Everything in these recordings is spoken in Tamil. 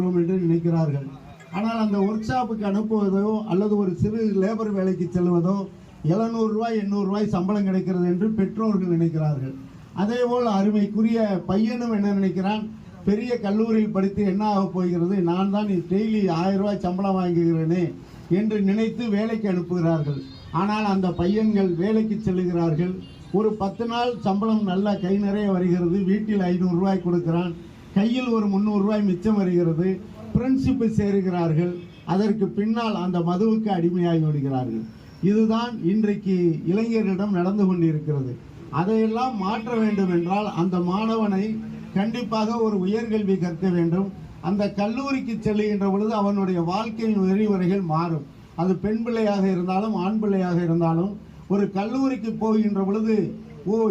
என்று நினைக்கிறார்கள். ஆனால் அந்த ஒர்க் ஷாப்புக்கு அனுப்புவதோ அல்லது ஒரு சிறு லேபர் வேலைக்கு செல்வதோ 700 ரூபாய் 800 ரூபாய் சம்பளம் கிடைக்கிறது என்று பெற்றோர்கள் நினைக்கிறார்கள். அதேபோல் அருமைக்குரிய பையனும் என்ன நினைக்கிறான், பெரிய கல்லூரியில் படித்து என்ன ஆக போகிறது, நான் தான் டெய்லி 1000 ரூபாய் சம்பளம் வாங்குகிறேனே என்று நினைத்து வேலைக்கு அனுப்புகிறார்கள். ஆனால் அந்த பையன்கள் வேலைக்கு செல்லுகிறார்கள். ஒரு 10 நாள் சம்பளம் நல்ல கை நிறைய வருகிறது, வீட்டில் 500 ரூபாய் கொடுக்கிறான், கையில் ஒரு 300 ரூபாய் மிச்சம் வருகிறது, ஃப்ரெண்ட்ஷிப்பு சேருகிறார்கள். அதற்கு பின்னால் அந்த மதுவுக்கு அடிமையாகி விடுகிறார்கள். இதுதான் இன்றைக்கு இளைஞர்களிடம் நடந்து கொண்டிருக்கிறது. அதையெல்லாம் மாற்ற வேண்டும் என்றால் அந்த மாணவனை கண்டிப்பாக ஒரு உயர்கல்வி கற்க வேண்டும். அந்த கல்லூரிக்கு செல்லுகின்ற பொழுது அவனுடைய வாழ்க்கையின் நெறிமுறைகள் மாறும். அது பெண் பிள்ளையாக இருந்தாலும் ஆண் பிள்ளையாக இருந்தாலும் ஒரு கல்லூரிக்கு போகின்ற பொழுது,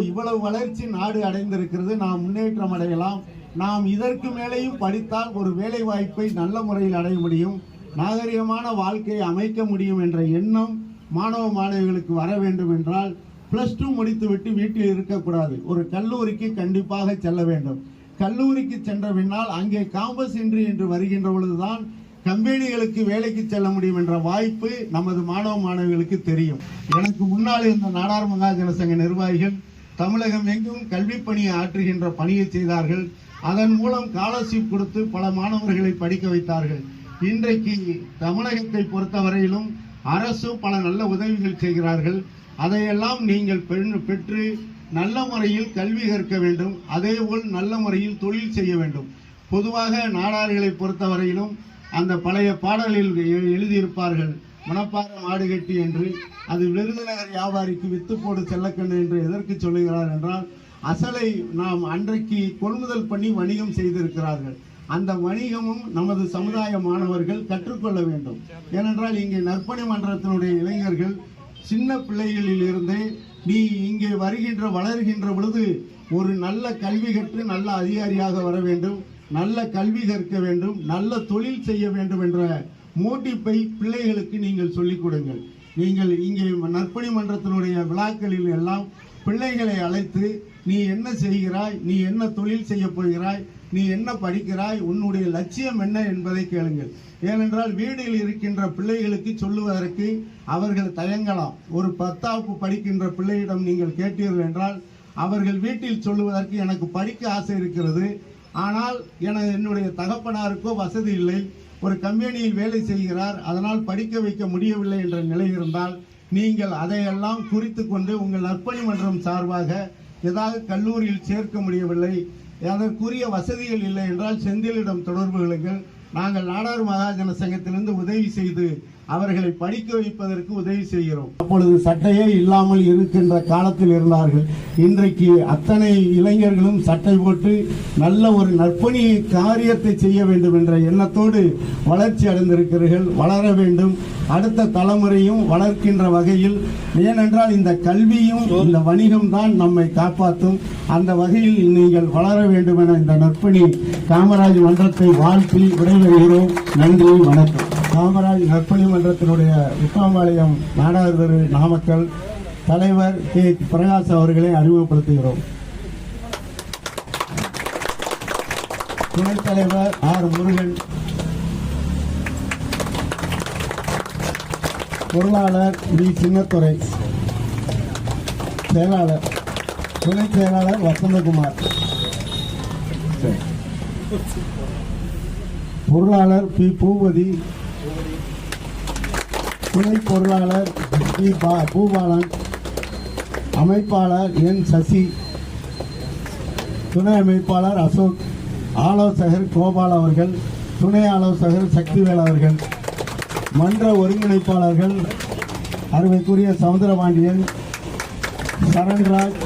இவ்வளவு வளர்ச்சி நாடு அடைந்திருக்கிறது, நாம் முன்னேற்றம் அடையலாம், நாம் இதற்கு மேலேயும் படித்தால் ஒரு வேலை வாய்ப்பை நல்ல முறையில் அடைய முடியும், நாகரிகமான வாழ்க்கையை அமைக்க முடியும் என்ற எண்ணம் மாணவ மாணவிகளுக்கு வர வேண்டும் என்றால் +2 முடித்துவிட்டு வீட்டில் இருக்கக்கூடாது. ஒரு கல்லூரிக்கு கண்டிப்பாக செல்ல வேண்டும். கல்லூரிக்கு சென்ற பின்னால் அங்கே காம்பஸ் இன்ட்ரி என்று வருகின்ற பொழுதுதான் கம்பெனிகளுக்கு வேலைக்கு செல்ல முடியும் என்ற வாய்ப்பு நமது மாணவ மாணவிகளுக்கு தெரியும். எனக்கு முன்னால் இருந்த நாடார் மகாஜன சங்க நிர்வாகிகள் தமிழகம் எங்கும் கல்வி பணியை ஆற்றுகின்ற பணியை செய்தார்கள். அதன் மூலம் ஸ்காலர்ஷிப் கொடுத்து பல மாணவர்களை படிக்க வைத்தார்கள். இன்றைக்கு தமிழகத்தை பொறுத்தவரையிலும் அரசு பல நல்ல உதவிகள் செய்கிறார்கள். அதையெல்லாம் நீங்கள் பெற்று நல்ல முறையில் கல்வி கற்க வேண்டும். அதேபோல் நல்ல முறையில் தொழில் செய்ய வேண்டும். பொதுவாக நாடார்களை பொறுத்தவரையிலும் அந்த பழைய பாடலில் எழுதியிருப்பார்கள், மணப்பாற மாடு கட்டி என்று. அது விருதுநகர் வியாபாரிக்கு வித்து போடு செல்லக்கண்ணு என்று எதற்கு சொல்லுகிறார் என்றால், அசலை நாம் அன்றைக்கு கொள்முதல் பண்ணி வணிகம் செய்திருக்கிறார்கள். அந்த வணிகமும் நமது சமுதாய மாணவர்கள் கற்றுக்கொள்ள வேண்டும். ஏனென்றால் இங்கே நற்பணி மன்றத்தினுடைய இளைஞர்கள் சின்ன பிள்ளைகளில் இருந்தே நீ இங்கே வளர்கின்ற பொழுது ஒரு நல்ல கல்வி கற்று நல்ல அதிகாரியாக வர வேண்டும், நல்ல கல்வி கற்க வேண்டும், நல்ல தொழில் செய்ய வேண்டும் என்ற மோட்டிப்பை பிள்ளைகளுக்கு நீங்கள் சொல்லிக் கொடுங்கள். நீங்கள் இங்கே நற்பணி மன்றத்தினுடைய விழாக்களில் எல்லாம் பிள்ளைகளை அழைத்து, நீ என்ன செய்கிறாய், நீ என்ன தொழில் செய்ய போகிறாய், நீ என்ன படிக்கிறாய், உன்னுடைய லட்சியம் என்ன என்பதை கேளுங்கள். ஏனென்றால் வீட்டில் இருக்கின்ற பிள்ளைகளுக்கு சொல்லுவதற்கு அவர்கள் தயங்கலாம். ஒரு 10ஆம் படிக்கின்ற பிள்ளையிடம் நீங்கள் கேட்டீர்கள் என்றால் அவர்கள் வீட்டில் சொல்லுவதற்கு, எனக்கு படிக்க ஆசை இருக்கிறது, ஆனால் என்னுடைய தகப்பனாருக்கோ வசதி இல்லை, ஒரு கம்பெனியில் வேலை செய்கிறார், அதனால் படிக்க வைக்க முடியவில்லை என்ற நிலை இருந்தால் நீங்கள் அதையெல்லாம் குறித்து கொண்டு உங்கள் நற்பணி மன்றம் சார்பாக ஏதாவது கல்லூரியில் சேர்க்க முடியவில்லை, அதற்குரிய வசதிகள் இல்லை என்றால் செந்திலிடம் தொடர்பு கொள்ளுங்கள். நாங்கள் நாடார் மகாஜன சங்கத்திலிருந்து உதவி செய்து அவர்களை படிக்க வைப்பதற்கு உதவி செய்கிறோம். அப்பொழுது சட்டையே இல்லாமல் இருக்கின்ற காலத்தில் இருந்தார்கள். இன்றைக்கு அத்தனை இளைஞர்களும் சட்டை போட்டு நல்ல ஒரு நற்பணி காரியத்தை செய்ய வேண்டும் என்ற எண்ணத்தோடு வளர்ச்சி அடைந்திருக்கிறீர்கள். வளர வேண்டும், அடுத்த தலைமுறையும் வளர்க்கின்ற வகையில். ஏனென்றால் இந்த கல்வியும் இந்த வணிகம் தான் நம்மை காப்பாற்றும். அந்த வகையில் நீங்கள் வளர வேண்டும் என இந்த நற்பணி காமராஜ் மன்றத்தை வாழ்த்தி விடைபெறுகிறோம். நன்றி, வணக்கம். காமராஜ் நற்பணி மன்றத்தினுடைய உப்பாம்பாளையம் நாடார் தெரு நாமக்கல் தலைவர் கே. பிரகாஷ் அவர்களை அறிமுகப்படுத்துகிறோம். துணைத் தலைவர் ஆர். முருகன், பொருளாளர் வி. சின்னத்துறை, செயலாளர் துணைச் செயலாளர் வசந்தகுமார், பொருளாளர் பி. பூபதி, துணை பொருளாளர் பி. பூபாலன், அமைப்பாளர் என். சசி, துணை அமைப்பாளர் அசோக், ஆலோசகர் கோபால் அவர்கள், துணை ஆலோசகர் சக்திவேல் அவர்கள், மன்ற ஒருங்கிணைப்பாளர்கள் அருமைக்குரிய சவுந்தரபாண்டியன், சரண்ராஜ்,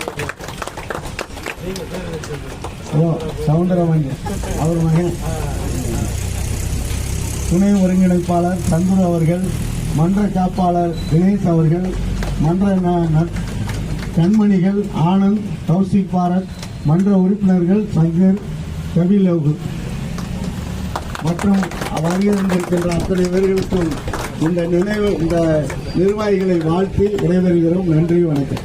சவுந்தரபாண்டியன் அவர் மகன், துணை ஒருங்கிணைப்பாளர் சந்துரு அவர்கள், மன்ற காப்பாளர் தினேஷ் அவர்கள், மன்ற கண்மணிகள் ஆனந்த், கௌசிக் பாரத், மன்ற உறுப்பினர்கள் சங்கர், கபிலோகு மற்றும் வருகின்ற அத்தனை பேர்களுக்கும் இந்த நிர்வாகிகளை வாழ்த்தி விடைபெறுகிறோம். நன்றி, வணக்கம்.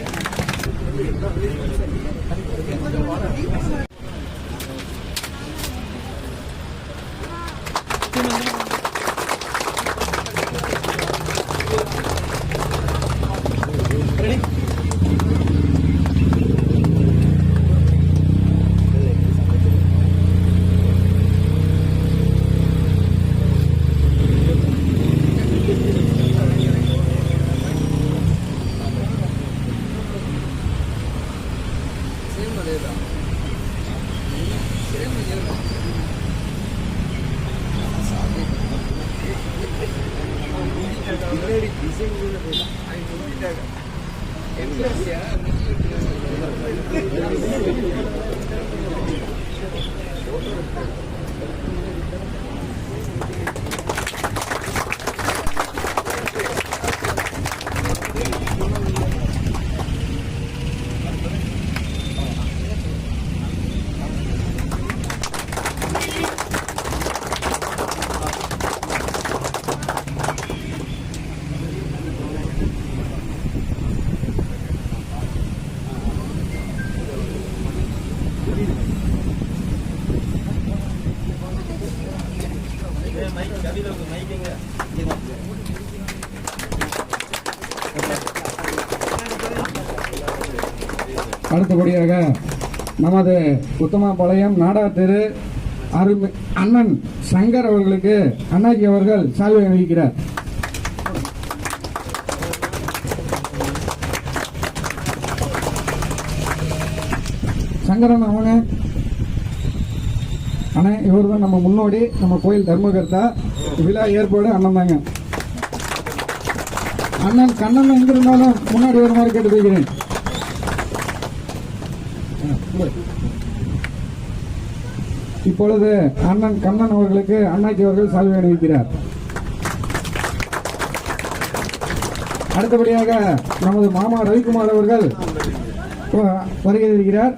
அடுத்தபடியாக நமது உத்தமாபாளையம் நாடார் தெரு அண்ணன் சங்கர் அவர்களுக்கு அண்ணாஜி அவர்கள் சால்வை அணிவிக்கிறார். சங்கரன் அவங்க அண்ணா, இவர் தான் நம்ம முன்னோடி, நம்ம கோயில் தர்மகர்த்தா. விழா ஏற்பாடு அண்ணன் தாங்க. அண்ணன் கண்ணன் எங்க இருந்தாலும் முன்னாடி வருமாறு கேட்டு போய்கிறேன். இப்பொழுது அண்ணன் கண்ணன் அவர்களுக்கு அண்ணாச்சி அவர்கள் சால்வை அணிவிக்கிறார். அடுத்தபடியாக நமது மாமா ரவிக்குமார் அவர்கள் வருகை இருக்கிறார்.